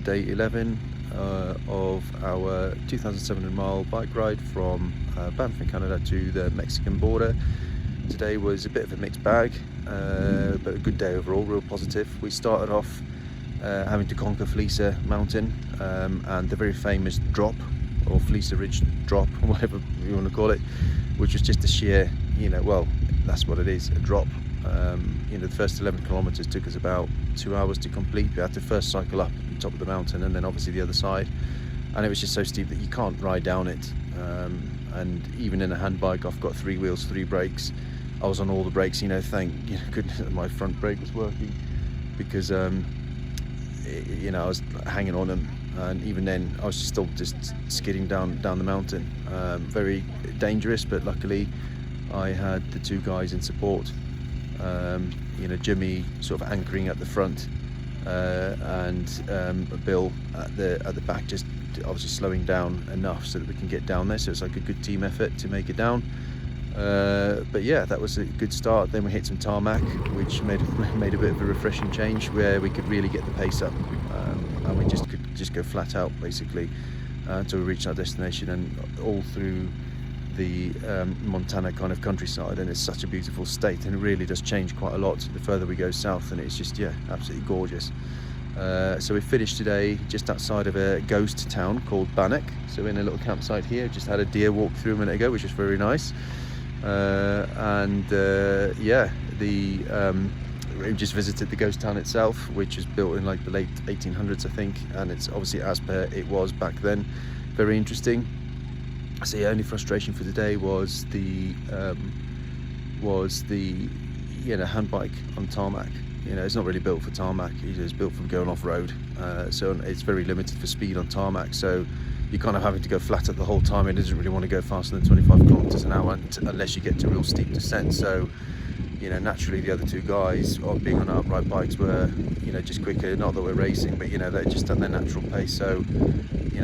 day 11 of our 2,700 mile bike ride from Banff in Canada to the Mexican border. Today was a bit of a mixed bag, but a good day overall, real positive. We started off having to conquer Fleecer Mountain and the very famous drop, or Fleecer Ridge drop, or whatever you want to call it, which was just a sheer, well, that's what it is, a drop. The first 11 kilometers took us about 2 hours to complete. We had to first cycle up the top of the mountain and then obviously the other side, and it was just so steep that you can't ride down it. And even in a hand bike, I've got 3 wheels, 3 brakes. I was on all the brakes, thank goodness that my front brake was working, because I was hanging on them, and even then I was still just skidding down the mountain. Very dangerous, but luckily I had the 2 guys in support. Jimmy sort of anchoring at the front, and Bill at the back, just obviously slowing down enough so that we can get down there. So it's like a good team effort to make it down. But yeah, that was a good start. Then we hit some tarmac, which made a bit of a refreshing change, where we could really get the pace up, and we could just go flat out basically until we reached our destination, and all through the Montana kind of countryside. And it's such a beautiful state, and it really does change quite a lot the further we go south, and it's just, yeah, absolutely gorgeous. So we finished today just outside of a ghost town called Banff. So in a little campsite here, just had a deer walk through a minute ago, which was very nice. We just visited the ghost town itself, which was built in like the late 1800s, I think, and it's obviously as per it was back then. Very interesting. So the only frustration for today was the hand bike on tarmac. It's not really built for tarmac. It's built for going off road, so it's very limited for speed on tarmac. So you're kind of having to go flat at the whole time. It doesn't really want to go faster than 25 kilometers an hour unless you get to real steep descent. So naturally the other 2 guys, being on upright bikes, were just quicker. Not that we're racing, but they're just at their natural pace. So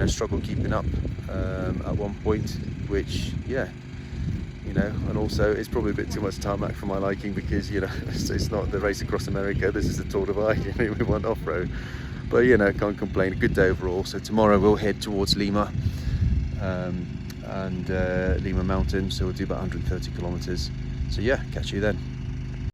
struggled keeping up at one point, which and also it's probably a bit too much tarmac for my liking, because it's not the race across America. This is a Tour Divide. We want off-road, but can't complain. A good day overall. So tomorrow we'll head towards Lima, and Lima Mountain. So we'll do about 130 kilometers. So yeah, catch you then.